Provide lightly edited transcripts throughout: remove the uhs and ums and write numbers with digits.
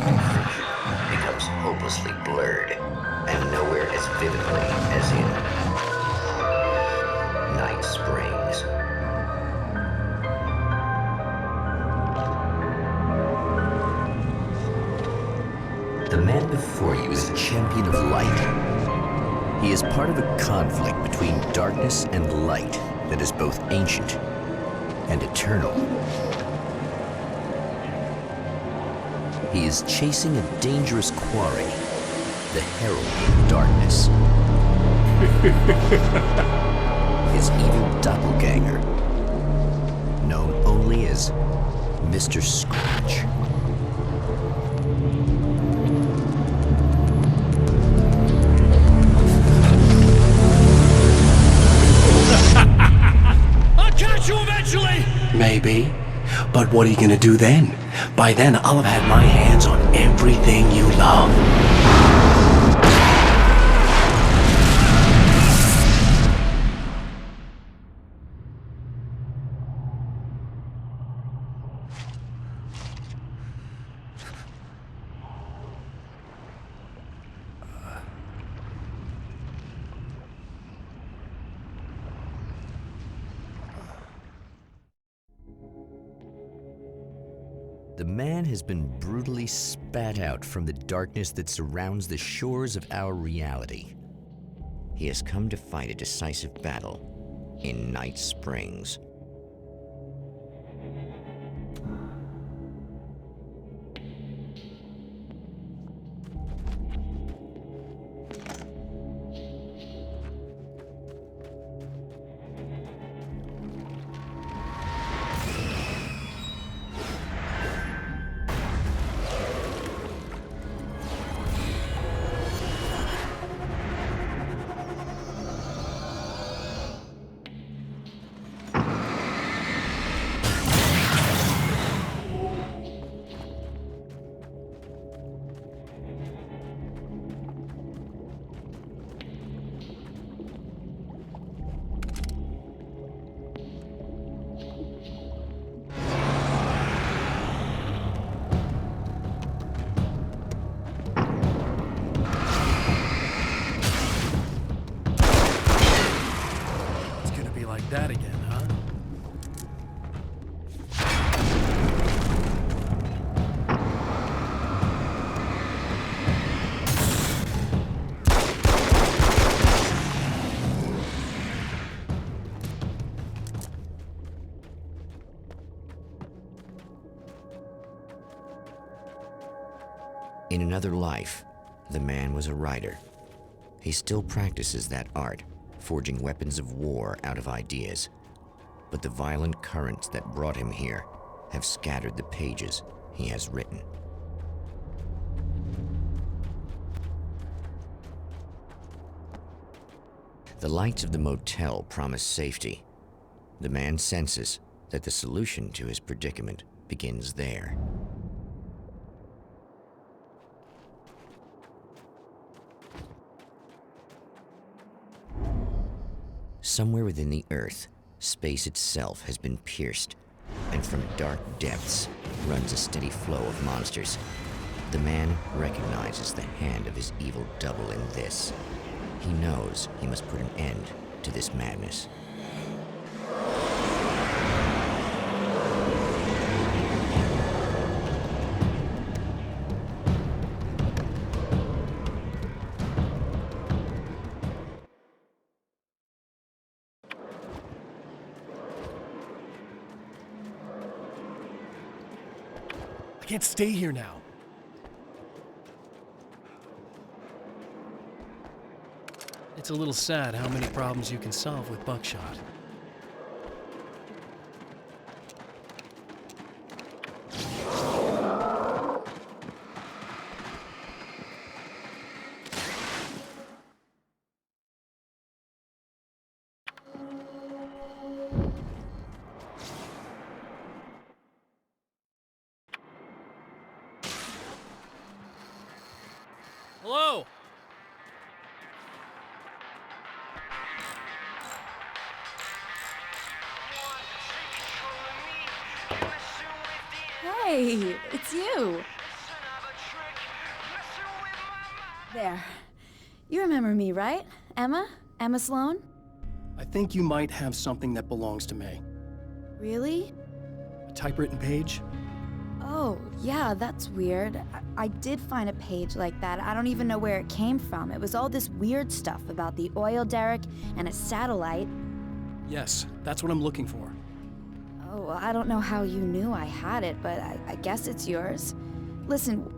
vision becomes hopelessly blurred and nowhere as vividly as in Night Springs. The man before you is a champion of light. He is part of a conflict between darkness and light that is both ancient and eternal. He is chasing a dangerous quarry, the Herald of Darkness. His evil doppelganger, known only as Mr. Scratch. I'll catch you eventually! Maybe. But what are you gonna do then? By then, I'll have had my hands on everything you love. The man has been brutally spat out from the darkness that surrounds the shores of our reality. He has come to fight a decisive battle in Night Springs. That again, huh? In another life, the man was a writer. He still practices that art, forging weapons of war out of ideas. But the violent currents that brought him here have scattered the pages he has written. The lights of the motel promise safety. The man senses that the solution to his predicament begins there. Somewhere within the Earth, space itself has been pierced, and from dark depths runs a steady flow of monsters. The man recognizes the hand of his evil double in this. He knows he must put an end to this madness. I can't stay here now. It's a little sad how many problems you can solve with buckshot. Hello? Hey, it's you. There. You remember me, right? Emma? Emma Sloan? I think you might have something that belongs to me. Really? A typewritten page? Oh, yeah, that's weird. I did find a page like that. I don't even know where it came from. It was all this weird stuff about the oil derrick and a satellite. Yes, that's what I'm looking for. Oh, well, I don't know how you knew I had it, but I guess it's yours. Listen,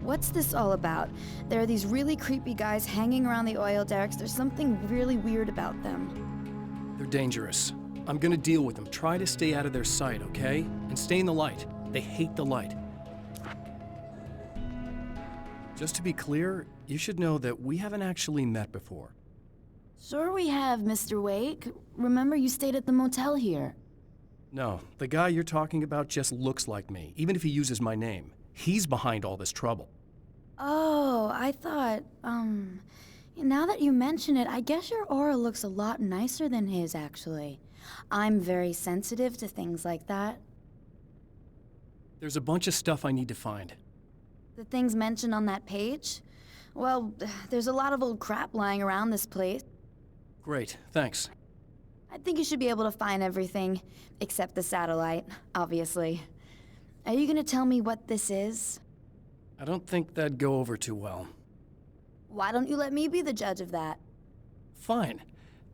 what's this all about? There are these really creepy guys hanging around the oil derricks. There's something really weird about them. They're dangerous. I'm gonna deal with them. Try to stay out of their sight, okay? And stay in the light. They hate the light. Just to be clear, you should know that we haven't actually met before. Sure we have, Mr. Wake. Remember you stayed at the motel here. No, the guy you're talking about just looks like me, even if he uses my name. He's behind all this trouble. Oh, I thought, now that you mention it, I guess your aura looks a lot nicer than his, actually. I'm very sensitive to things like that. There's a bunch of stuff I need to find. The things mentioned on that page? Well, there's a lot of old crap lying around this place. Great, thanks. I think you should be able to find everything, except the satellite, obviously. Are you gonna tell me what this is? I don't think that'd go over too well. Why don't you let me be the judge of that? Fine.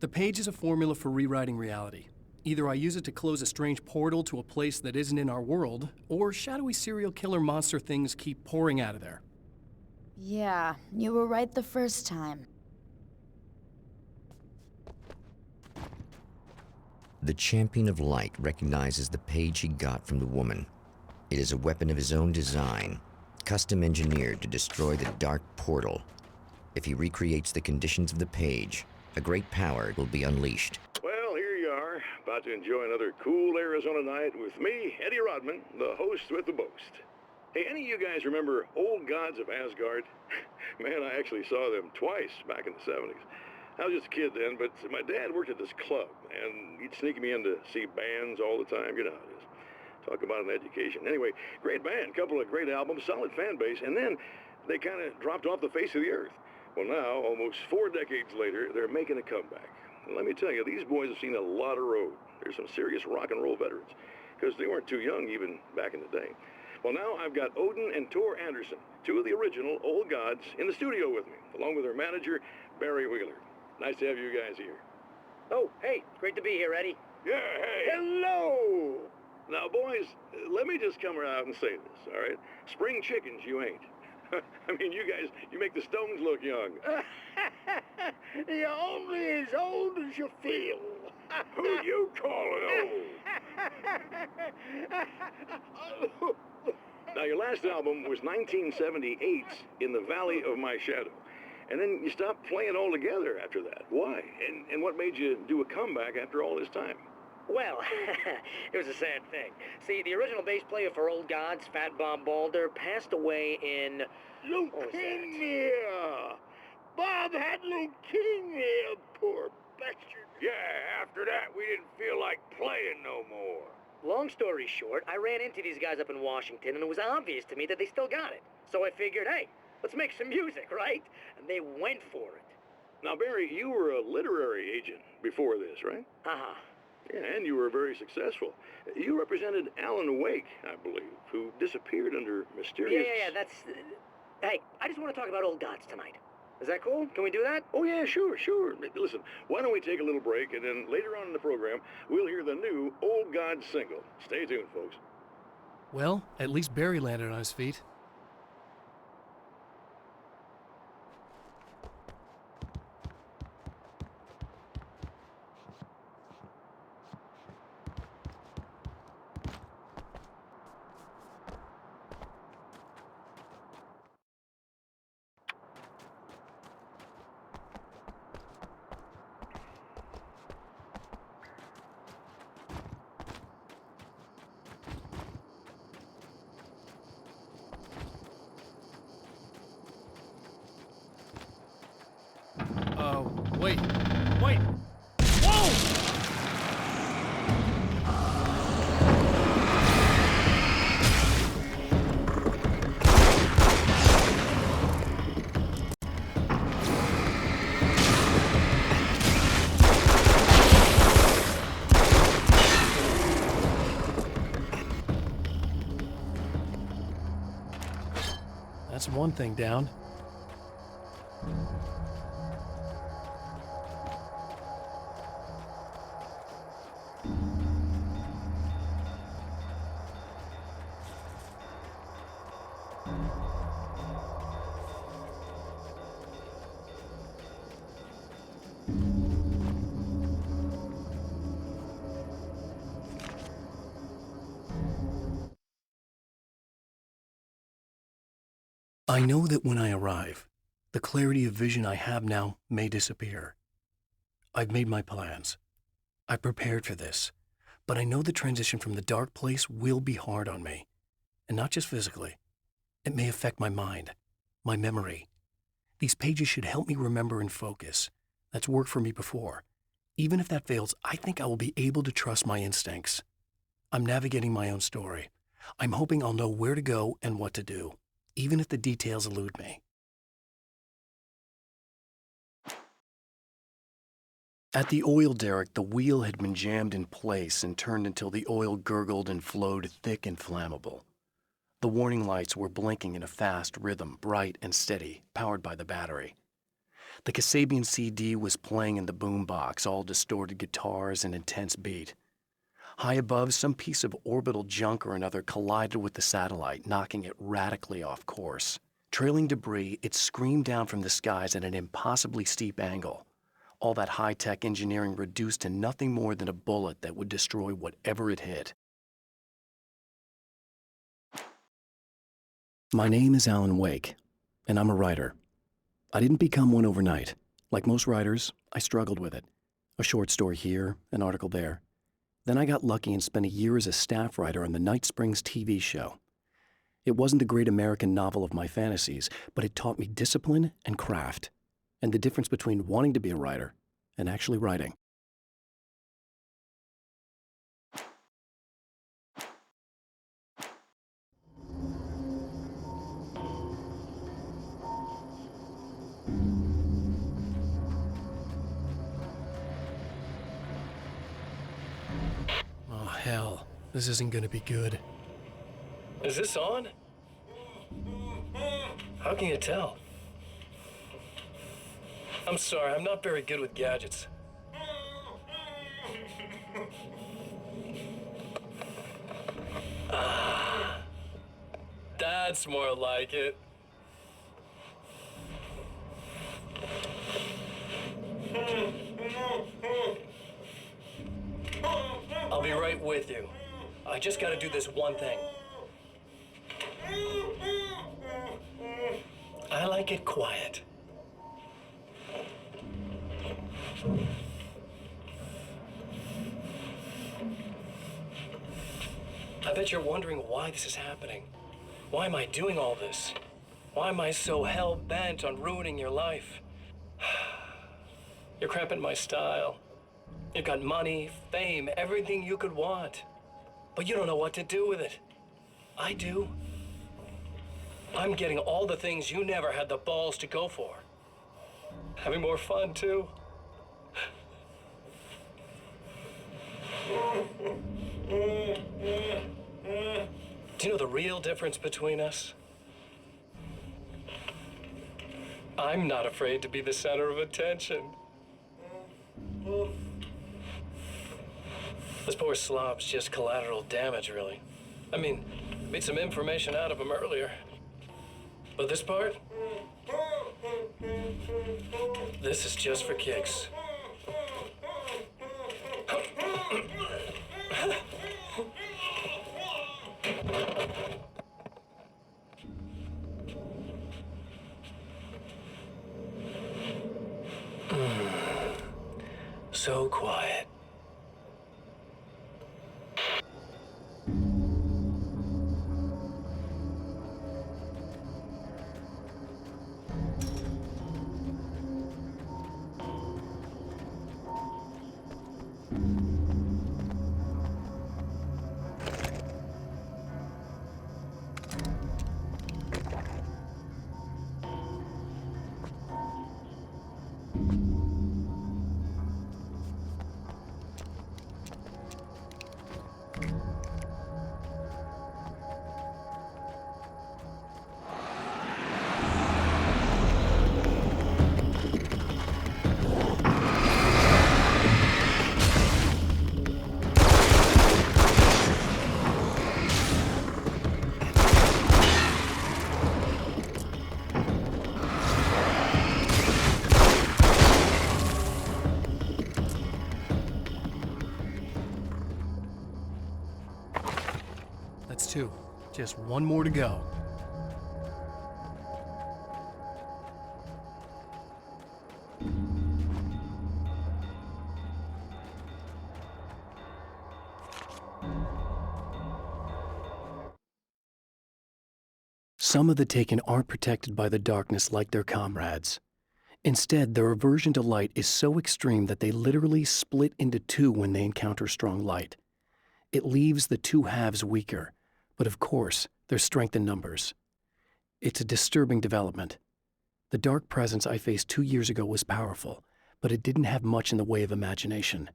The page is a formula for rewriting reality. Either I use it to close a strange portal to a place that isn't in our world, or shadowy serial killer monster things keep pouring out of there. Yeah, you were right the first time. The Champion of Light recognizes the page he got from the woman. It is a weapon of his own design, custom engineered to destroy the dark portal. If he recreates the conditions of the page, a great power will be unleashed. Well, here you are, about to enjoy another cool Arizona night with me, Eddie Rodman, the host with the boast. Hey, any of you guys remember Old Gods of Asgard? Man, I actually saw them twice back in the 70s. I was just a kid then, but my dad worked at this club, and he'd sneak me in to see bands all the time. You know how it is. Talk about an education. Anyway, great band, couple of great albums, solid fan base, and then they kind of dropped off the face of the earth. Well, now, almost 4 decades later, they're making a comeback. And let me tell you, these boys have seen a lot of road. There's some serious rock and roll veterans, because they weren't too young even back in the day. Well, now I've got Odin and Tor Anderson, 2 of the original Old Gods, in the studio with me, along with their manager, Barry Wheeler. Nice to have you guys here. Oh, hey, great to be here, Eddie. Yeah, hey. Hello! Now, boys, let me just come out and say this, all right? Spring chickens, you ain't. I mean, you guys, you make the Stones look young. You're only as old as you feel. Who you calling old? Now, your last album was 1978's In the Valley of My Shadow. And then you stopped playing altogether after that. Why? And what made you do a comeback after all this time? Well, it was a sad thing. See, the original bass player for Old Gods, Fat Bob Balder, passed away in... Leukemia! Bob had leukemia, poor bastard. Yeah, after that, we didn't feel like playing no more. Long story short, I ran into these guys up in Washington, and it was obvious to me that they still got it. So I figured, hey, let's make some music, right? And they went for it. Now, Barry, you were a literary agent before this, right? Uh-huh. Yeah, and you were very successful. You represented Alan Wake, I believe, who disappeared under mysterious... Yeah, that's... Hey, I just want to talk about Old Gods tonight. Is that cool? Can we do that? Oh, yeah, sure. Listen, why don't we take a little break, and then later on in the program, we'll hear the new Old Gods single. Stay tuned, folks. Well, at least Barry landed on his feet. Wait. Whoa! That's one thing down. I know that when I arrive, the clarity of vision I have now may disappear. I've made my plans. I prepared for this, but I know the transition from the dark place will be hard on me, and not just physically. It may affect my mind, my memory. These pages should help me remember and focus. That's worked for me before. Even if that fails, I think I will be able to trust my instincts. I'm navigating my own story. I'm hoping I'll know where to go and what to do, even if the details elude me. At the oil derrick, the wheel had been jammed in place and turned until the oil gurgled and flowed thick and flammable. The warning lights were blinking in a fast rhythm, bright and steady, powered by the battery. The Kasabian CD was playing in the boombox, all distorted guitars and intense beat. High above, some piece of orbital junk or another collided with the satellite, knocking it radically off course. Trailing debris, it screamed down from the skies at an impossibly steep angle. All that high-tech engineering reduced to nothing more than a bullet that would destroy whatever it hit. My name is Alan Wake, and I'm a writer. I didn't become one overnight. Like most writers, I struggled with it. A short story here, an article there. Then I got lucky and spent a year as a staff writer on the Night Springs TV show. It wasn't the great American novel of my fantasies, but it taught me discipline and craft, and the difference between wanting to be a writer and actually writing. Oh, hell. This isn't gonna be good. Is this on? How can you tell? I'm sorry, I'm not very good with gadgets. That's more like it. I'll be right with you. I just gotta do this one thing. I like it quiet. I bet you're wondering why this is happening. Why am I doing all this? Why am I so hell-bent on ruining your life? You're cramping my style. You've got money, fame, everything you could want. But you don't know what to do with it. I do. I'm getting all the things you never had the balls to go for. Having more fun, too. Do you know the real difference between us? I'm not afraid to be the center of attention. This poor slob's just collateral damage, really. I mean, beat some information out of him earlier. But this part? This is just for kicks. So quiet. 2. Just one more to go. Some of the Taken aren't protected by the darkness like their comrades. Instead, their aversion to light is so extreme that they literally split into two when they encounter strong light. It leaves the two halves weaker, but of course, there's strength in numbers. It's a disturbing development. The dark presence I faced 2 years ago was powerful, but it didn't have much in the way of imagination.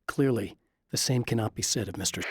Clearly, the same cannot be said of Mr.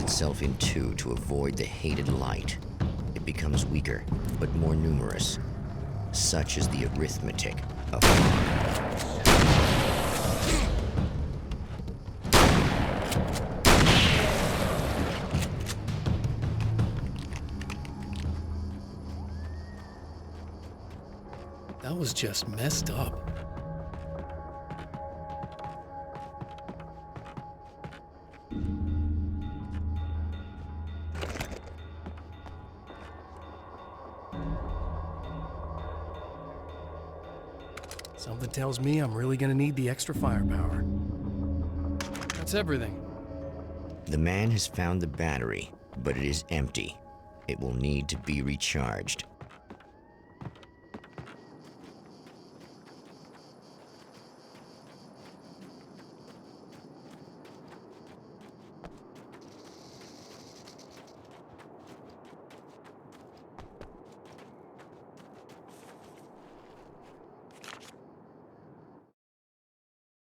Itself in two to avoid the hated light. It becomes weaker, but more numerous. Such is the arithmetic of That was just messed up. Something tells me I'm really gonna need the extra firepower. That's everything. The man has found the battery, but it is empty. It will need to be recharged.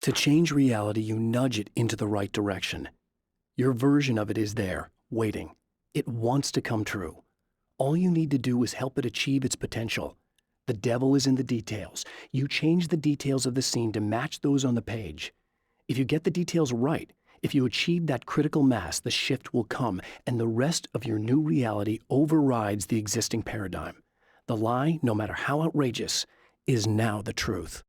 To change reality, you nudge it into the right direction. Your version of it is there, waiting. It wants to come true. All you need to do is help it achieve its potential. The devil is in the details. You change the details of the scene to match those on the page. If you get the details right, if you achieve that critical mass, the shift will come, and the rest of your new reality overrides the existing paradigm. The lie, no matter how outrageous, is now the truth.